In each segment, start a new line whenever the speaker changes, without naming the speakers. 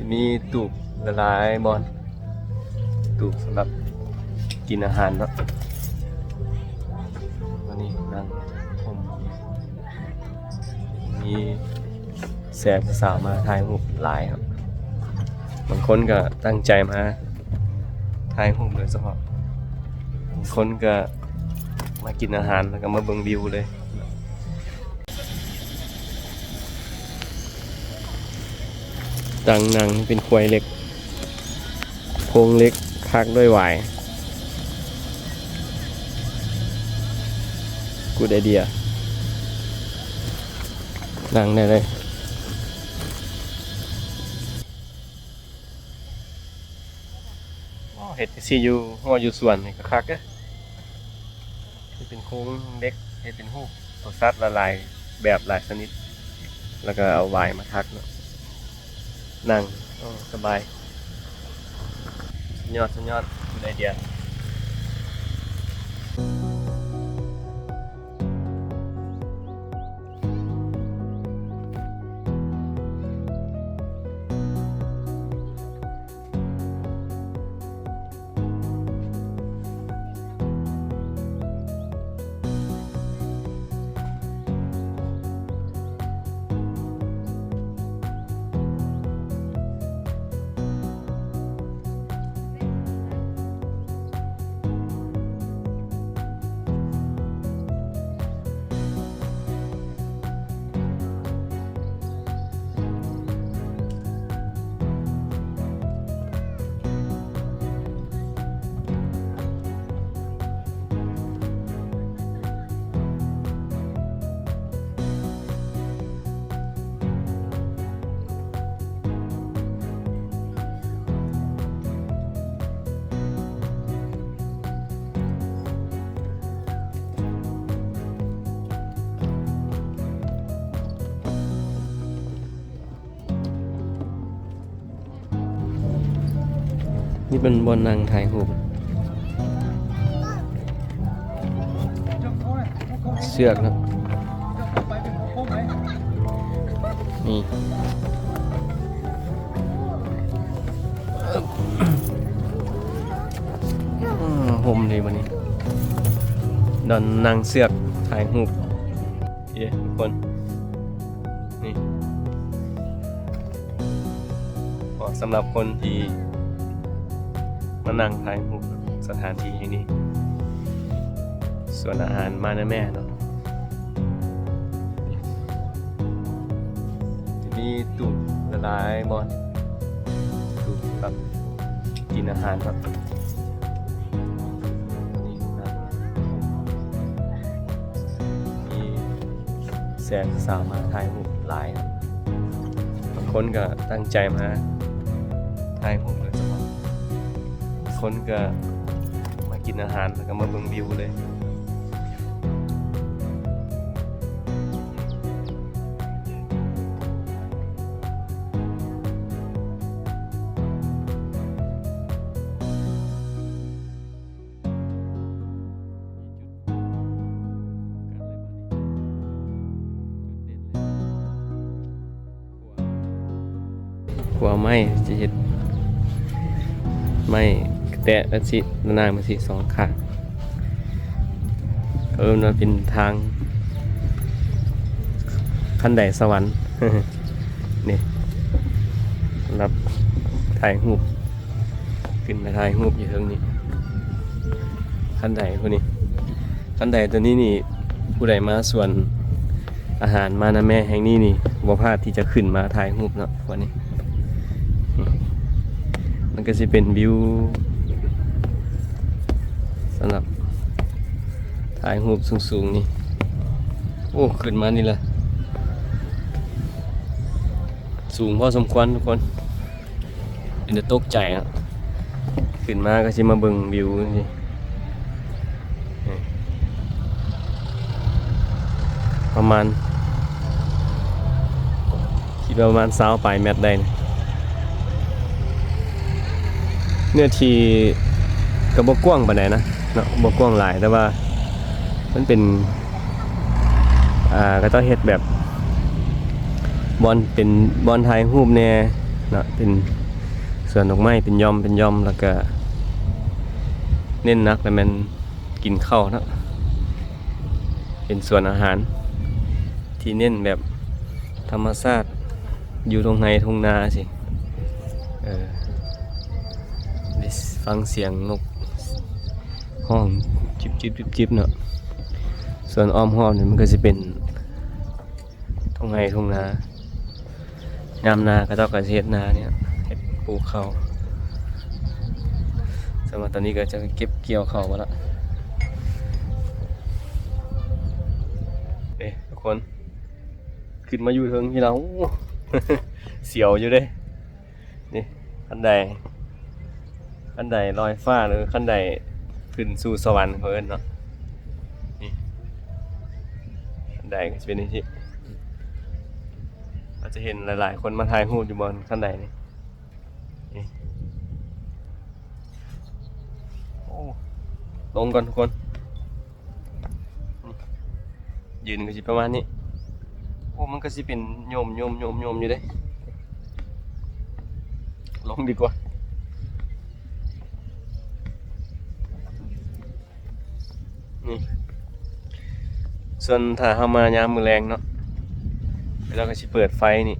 จะมีตูบละลายบอลตูบสำหรับกินอาหารเนาะวันนี้นั่งผมมีแสบสาวมาถ่ายรูปหลายครับบางคนก็ตั้งใจมาถ่ายรูปโดยเฉพาะบางคนก็มากินอาหารแล้วก็มาเบิ่งวิวเลยตังนังเป็นควายเล็กโครงเล็กคักด้วยหวายกูดไอเดียนั่งได้เลยเห็ดซีอยู่ห่ออยู่ส่วนนี่ก็คักนะเป็นโค้งเล็กเห็ดเป็นหูตัวซัดละลายแบบหลายชนิดแล้วก็เอาหวายมาทักเนาะนั่งสบายสุดยอดกูดไอเดียนี่เป็นบนนางถ่ายรูปเสือกนะนี่ห่มเลยวันนี้ดอนนางเสือกถ่ายรูปเย้ทุกคนนี่เหมาะสำหรับคนที่มานั่งถ่ายรูปสถานที่แห่งนี้ส่วนอาหารมาแม่เนาะจะมีตูบละลายบอลตูบแบบกินอาหารแบบนี่นะมีแสบสาวมาถ่ายรูปหลายบางคนก็ตั้งใจมาถ่ายรูปโดยเฉพาะคนก็มากินอาหารแล้วก็มาเบิ่งวิวเลยกลัวไม่จะเห็นไม่แตะและสินางมาสิสองข้างมันเป็นทางขั้นใดสวรรค์นี่รับถ่ายรูปขึ้นมาถ่ายรูปอยู่ตรงนี้ขั้นใดพวกนี้ขั้นใดตัวนี้นี่ผู้ใดมาส่วนอาหารมานะแม่แห่งนี้นี่บ่พลาดที่จะขึ้นมาถ่ายรูปเนาะวันนี้มันก็จะเป็นวิวสำหรับถ่ายรูปสูงๆนี่โอ้ขึ้นมานี่แหละสูงพอสมควรทุกคนเป็นจะตกใจอ่ะขึ้นมาก็จะมาเบิ่งวิวนี่ประมาณคิดประมาณ20 ปลายเมตรได้เนื้อที่กระบอกกว้างปานใดนะเนาะบ่กว้างหลายแต่ว่ามันเป็นก็ต้องเฮ็ดแบบบอลเป็นบอลถ่ายรูปแน่ เนาะเป็นสวนดอกไม้เป็นย่อมเป็นย่อมแล้วก็เน้นนักแล้วมันกินข้าวเนาะเป็นสวนอาหารที่เน้นแบบธรรมชาติอยู่ตรงในทุ่งนาสิได้ฟังเสียงนกห้องจิบจิบจิบจิบเนาะส่วนอ้อมห้อมเนี่ยมันก็จะเป็นทุ่งไร่ทุ่งนายามนาก็ต้องกระเฮ็ดนาเนี่ยเฮ็ดปลูกข้าวสำหรับตอนนี้ก็จะเก็บเกี่ยวข้าวมาแล้วทุกคนขึ้นมาอยู่เทิงที่เรา เสียวอยู่เด้นี่ขั้นใดลอยฟ้าหรือขั้นใดขึ้นสู่สวรรค์เพิ่นเนาะนี่ขั้นใดก็จะเป็นที่เราจะเห็นหลายๆคนมาถ่ายรูปอยู่บนขั้นใดนี่โอ้ลงก่อนทุกคนยืนก็จะประมาณนี้โอ้มันก็จะเป็นโยมอยู่เด้ลงดีกว่านี่ส่วนถ้าเข้ามายามมื้อแรงเนาะเราก็จะเปิดไฟนี่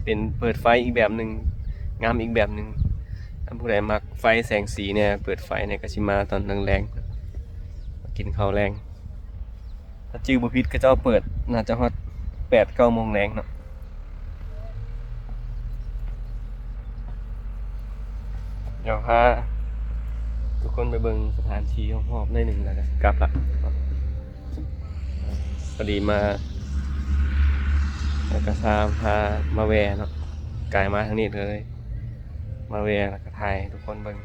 เป็นเปิดไฟอีกแบบหนึ่งงามอีกแบบหนึ่งถ้าผู้ใดมักไฟแสงสีเนี่ยเปิดไฟเนี่ยก็สิมาตอนแรงๆกินข้าวแรงถ้าจื้อบ่ผิดก็จะเปิดน่าจะฮอด 8-9 โมงแรงเนาะเดี๋ยวพาทุกคนไปเบิ่งสถานที่รอบๆหน่อยหนึ่งแล้วกันกลับละพอดีมาแล้วก็พามาแวเนาะกายมาทางนี้เลยมาแวแล้วก็ถ่ายทุกคนเบิ่ง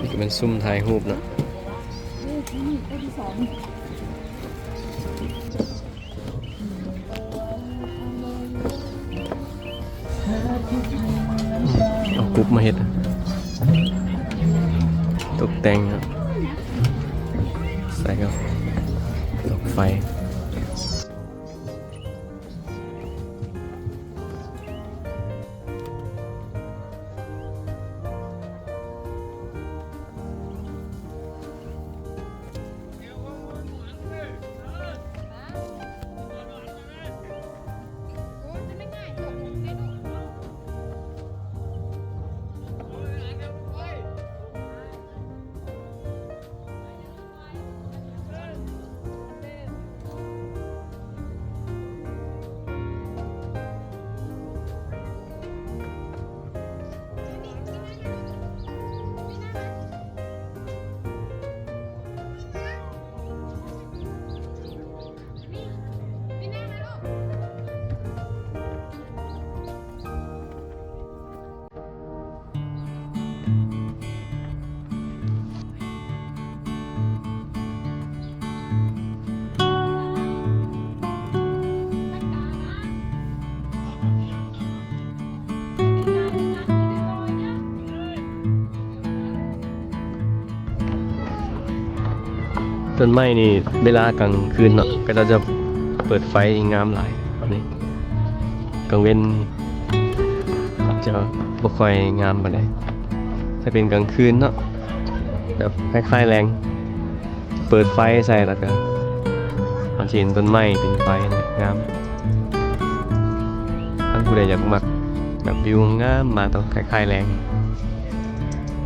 นี่ก็เป็นซุ้มถ่ายรูปเนาะเอากรุ๊ปมาเฮ็ดตกแต่งครับใส่กับดอกไฟ ต้นไม้นี่เวลากลางคืนเนาะก็จะเปิดไฟงามหลายอันนี้กลางเว้นอาจจะบ่ค่อยงามปานใดถ้าเป็นกลางคืนเนาะแบบคล้ายๆแรงเปิดไฟใส่แล้วก็เอาสิเห็นต้นไม้เป็นไฟนะงามท่านผู้ใดอยากมักแบบวิวงามมาต้องคล้ายๆแรง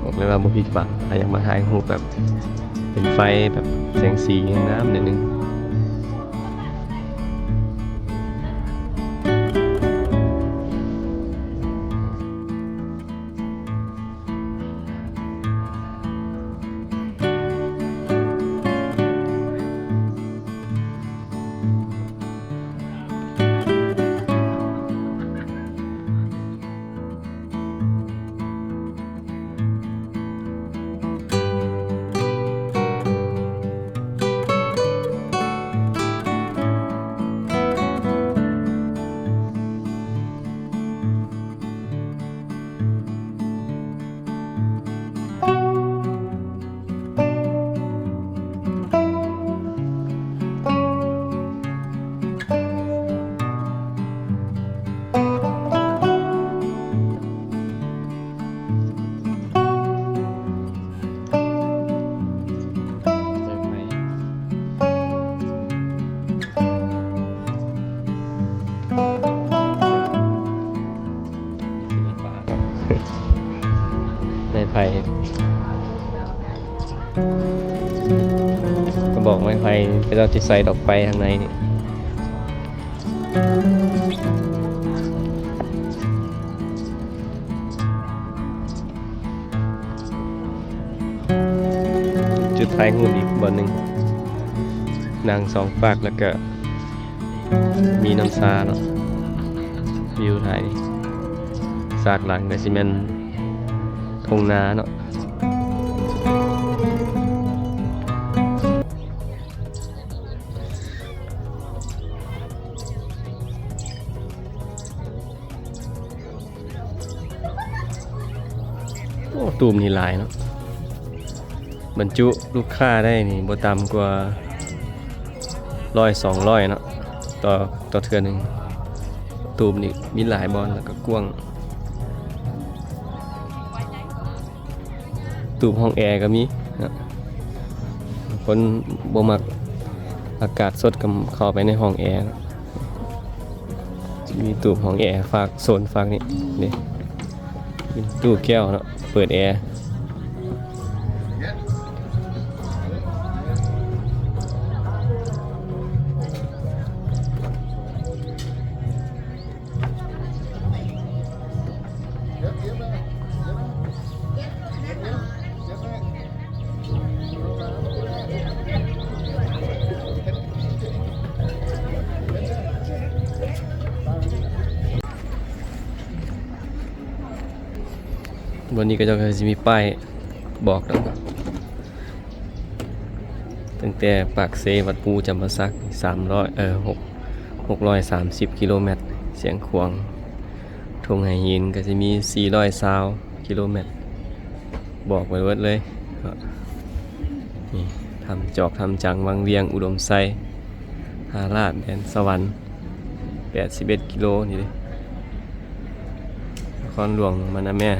บอกเลยว่าบ่ผิดหวังถ้าอยากมาถ่ายรูปแบบเป็นไฟแบบแสงสีงามนิดนึงในไผ่ก็บอกไม้ไผ่ก็จะใส่ดอกไฟข้างในนี่จุดไฟหูอีกบนหนึ่งนางสองฝากแล้วก็มีน้ำซาเนาะวิวไทยซากหลังกับซีเมนต์ทงนาเนาะโอ้ตูมนี่หลายเนาะบรรจุลูกค้าได้นี่บ่ต่ำกว่า100-200เนาะต่อเทื่อหนึงตูมนี่มีหลายบอลแล้วก็กว้างตูมห้องแอร์ก็มีนะคนบ่มักอากาศสดกับเข้าไปในห้องแอร์นะมีตูมห้องแอร์ฝากโซนฝากนี่มีตู้แก้วเนาะเปิดแอร์วันนี้ก็จะมีป้ายบอกแล้วตั้งแต่ปากเซวัดปูจำปาสัก630กิโลเมตรเสียงขวางทงไหหินก็จะมี420กิโลเมตรบอกไว้เบิดเลยนี่ทำจอกทำจังวังเวียงอุดมไซทาราชแดนสวรรค์81กิโลนี่เลยนครหลวงมานะแม่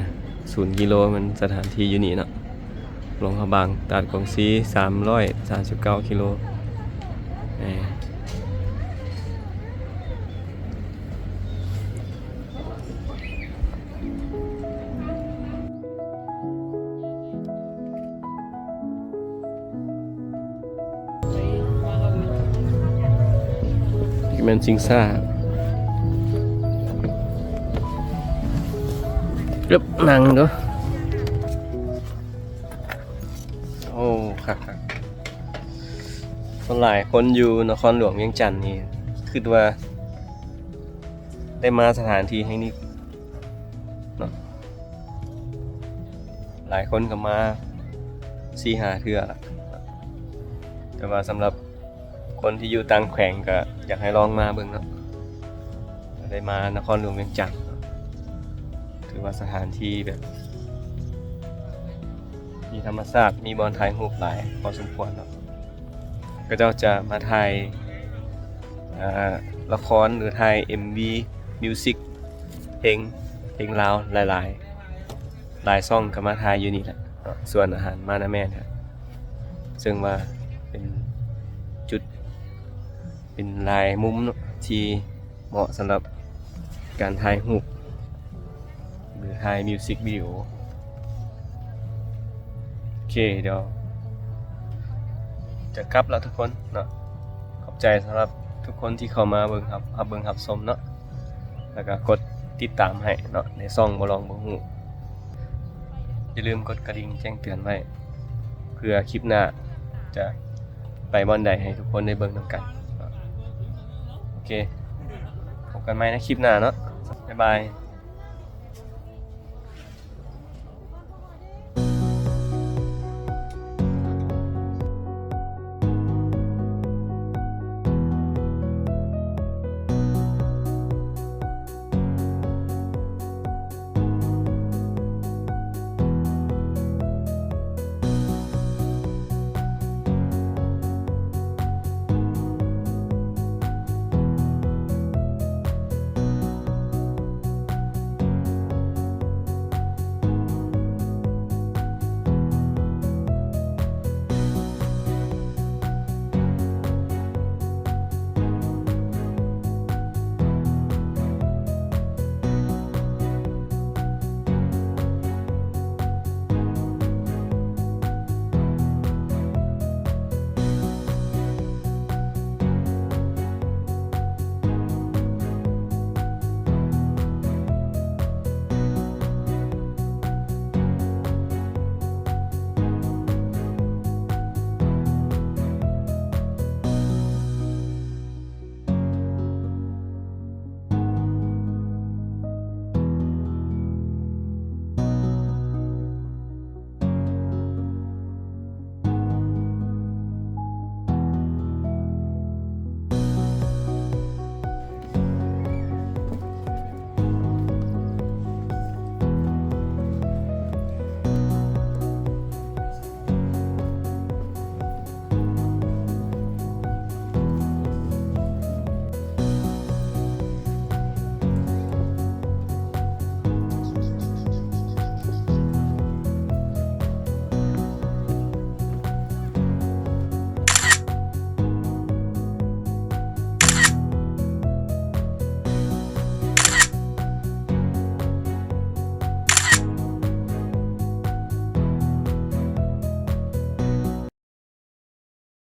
0กิโลมันสถานที่อยู่นี่เนาะหลวงพระบางตาดกงซี339กิโลแมนซิงซ่าเรียบนั่งเนาะโอ้ครับคนหลายคนอยู่นครหลวงเวียงจันทน์นี่คิดว่าได้มาสถานที่แห่งนี้เนาะหลายคนก็มา4-5เทื่อละแต่ว่าสำหรับคนที่อยู่ต่างแขวงก็อยากให้ลองมาเบิ่งเนาะได้มานครหลวงเวียงจันทน์ถือว่าสถานที่แบบมีธรรมชาติมีบอลถ่ายรูปหลายพอสมควรเนาะ ก็เจ้าจะมาถ่ายละครหรือถ่าย MV มิวสิกเพลงลาวหลายซ่องก็มาถ่ายอยู่นี่แหละเนาะส่วนอาหารมานะแม่นครับซึ่งว่าเป็นจุดเป็นลายมุมเนาะที่เหมาะสำหรับการถ่ายรูปหรือถ่ายมิวสิกวิดีโอโอเคเดี๋ยวจะกลับแล้วทุกคนเนาะขอบใจสำหรับทุกคนที่เข้ามาเบิ่งครับเบิ่งชมเนาะแล้วก็กดติดตามให้เนาะในช่องบ่ลองบ่ฮู้อย่าลืมกดกระดิ่งแจ้งเตือนไว้เพื่อคลิปหน้าจะไปบ่อนใดให้ทุกคนได้เบิ่งนำกันโอเคพบกันใหม่ในคลิปหน้าเนาะบ๊ายบาย